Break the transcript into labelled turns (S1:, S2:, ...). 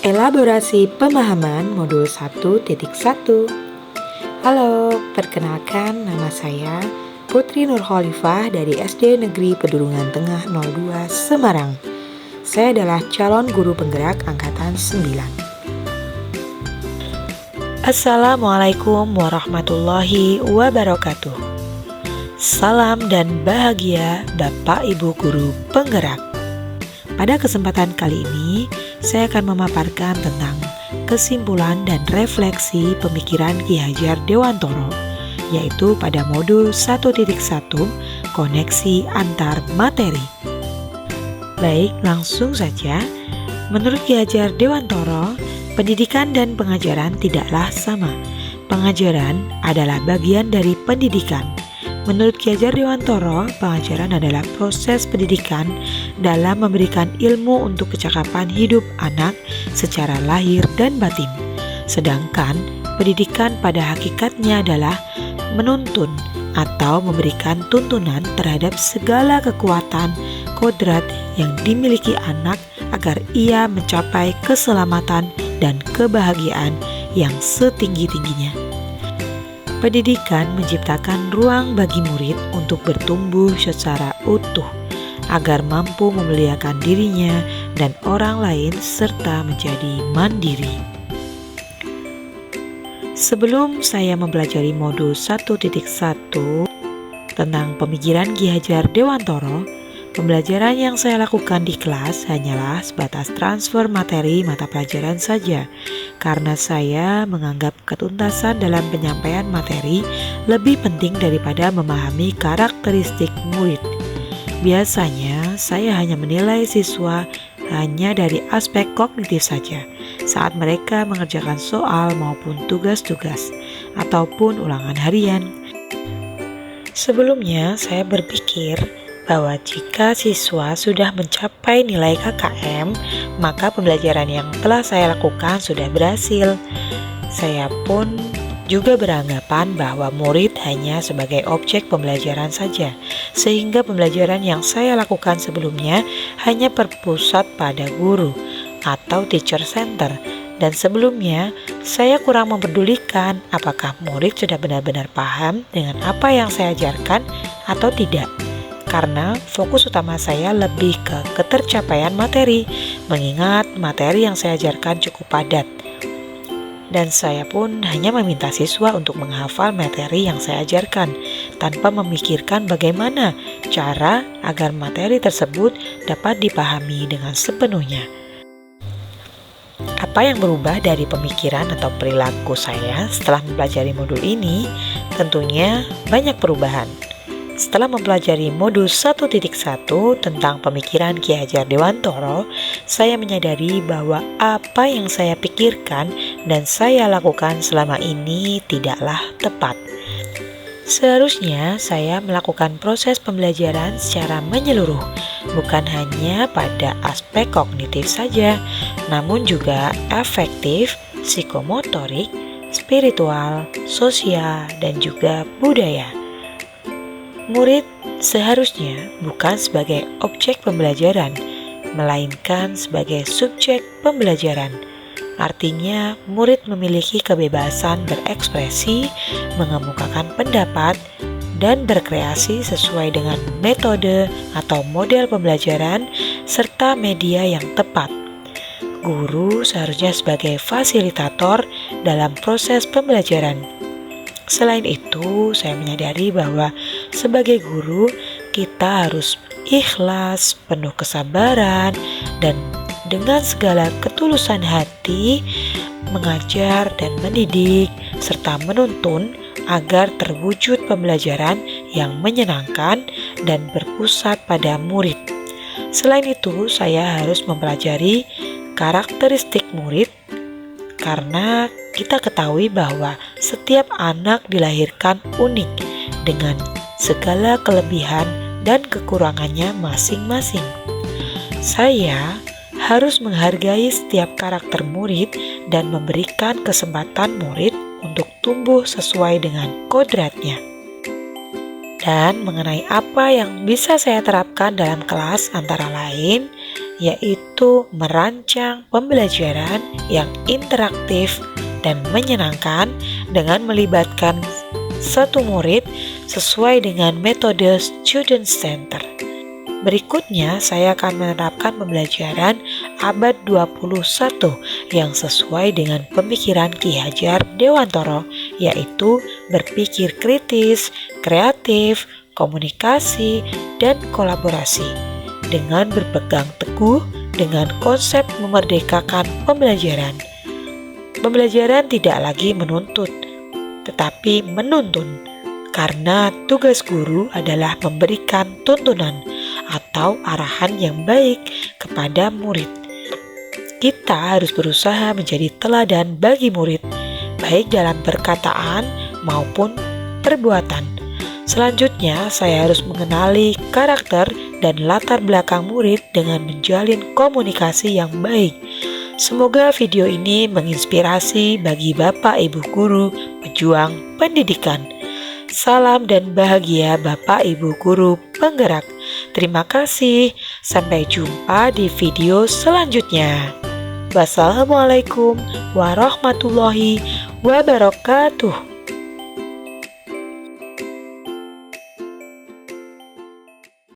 S1: Elaborasi pemahaman modul 1.1. Halo, perkenalkan nama saya Putri Nurholifah dari SD Negeri Pedurungan Tengah 02 Semarang. Saya adalah calon guru penggerak angkatan 9. Assalamualaikum warahmatullahi wabarakatuh. Salam dan bahagia Bapak Ibu guru penggerak. Pada kesempatan kali ini, saya akan memaparkan tentang kesimpulan dan refleksi pemikiran Ki Hajar Dewantoro, yaitu pada modul 1.1 koneksi antar materi. Baik, langsung saja. Menurut Ki Hajar Dewantoro, pendidikan dan pengajaran tidaklah sama. Pengajaran adalah bagian dari pendidikan. Menurut Ki Hajar Dewantoro, pengajaran adalah proses pendidikan dalam memberikan ilmu untuk kecakapan hidup anak secara lahir dan batin. Sedangkan pendidikan pada hakikatnya adalah menuntun atau memberikan tuntunan terhadap segala kekuatan, kodrat yang dimiliki anak agar ia mencapai keselamatan dan kebahagiaan yang setinggi-tingginya. Pendidikan menciptakan ruang bagi murid untuk bertumbuh secara utuh, agar mampu memuliakan dirinya dan orang lain serta menjadi mandiri. Sebelum saya mempelajari modul 1.1 tentang pemikiran Ki Hajar Dewantoro, pembelajaran yang saya lakukan di kelas hanyalah sebatas transfer materi mata pelajaran saja, karena saya menganggap ketuntasan dalam penyampaian materi lebih penting daripada memahami karakteristik murid. Biasanya, saya hanya menilai siswa hanya dari aspek kognitif saja saat mereka mengerjakan soal maupun tugas-tugas ataupun ulangan harian. Sebelumnya, saya berpikir bahwa jika siswa sudah mencapai nilai KKM, maka pembelajaran yang telah saya lakukan sudah berhasil. Saya pun juga beranggapan bahwa murid hanya sebagai objek pembelajaran saja, sehingga pembelajaran yang saya lakukan sebelumnya hanya berpusat pada guru atau teacher center, dan sebelumnya saya kurang mempedulikan apakah murid sudah benar-benar paham dengan apa yang saya ajarkan atau tidak. Karena fokus utama saya lebih ke ketercapaian materi, mengingat materi yang saya ajarkan cukup padat. Dan saya pun hanya meminta siswa untuk menghafal materi yang saya ajarkan, tanpa memikirkan bagaimana cara agar materi tersebut dapat dipahami dengan sepenuhnya. Apa yang berubah dari pemikiran atau perilaku saya setelah mempelajari modul ini? Tentunya banyak perubahan. Setelah mempelajari modul 1.1 tentang pemikiran Ki Hajar Dewantoro, saya menyadari bahwa apa yang saya pikirkan dan saya lakukan selama ini tidaklah tepat. Seharusnya saya melakukan proses pembelajaran secara menyeluruh, bukan hanya pada aspek kognitif saja, namun juga afektif, psikomotorik, spiritual, sosial, dan juga budaya. Murid seharusnya bukan sebagai objek pembelajaran, melainkan sebagai subjek pembelajaran. Artinya, murid memiliki kebebasan berekspresi, mengemukakan pendapat, dan berkreasi sesuai dengan metode atau model pembelajaran serta media yang tepat. Guru seharusnya sebagai fasilitator dalam proses pembelajaran. Selain itu, saya menyadari bahwa sebagai guru, kita harus ikhlas, penuh kesabaran, dan dengan segala ketulusan hati mengajar dan mendidik, serta menuntun agar terwujud pembelajaran yang menyenangkan dan berpusat pada murid. Selain itu, saya harus mempelajari karakteristik murid, karena kita ketahui bahwa setiap anak dilahirkan unik dengan segala kelebihan dan kekurangannya masing-masing. Saya harus menghargai setiap karakter murid dan memberikan kesempatan murid untuk tumbuh sesuai dengan kodratnya. Dan mengenai apa yang bisa saya terapkan dalam kelas antara lain yaitu merancang pembelajaran yang interaktif dan menyenangkan dengan melibatkan satu murid sesuai dengan metode student center. Berikutnya, saya akan menerapkan pembelajaran abad 21 yang sesuai dengan pemikiran Ki Hajar Dewantara, yaitu berpikir kritis, kreatif, komunikasi, dan kolaborasi. Dengan berpegang teguh dengan konsep memerdekakan pembelajaran. Pembelajaran tidak lagi menuntut, tetapi menuntun, karena tugas guru adalah memberikan tuntunan atau arahan yang baik kepada murid. Kita harus berusaha menjadi teladan bagi murid, baik dalam perkataan maupun perbuatan. Selanjutnya, saya harus mengenali karakter dan latar belakang murid dengan menjalin komunikasi yang baik. Semoga video ini menginspirasi bagi Bapak Ibu guru pejuang pendidikan. Salam dan bahagia Bapak Ibu guru penggerak. Terima kasih. Sampai jumpa di video selanjutnya. Wassalamualaikum warahmatullahi wabarakatuh.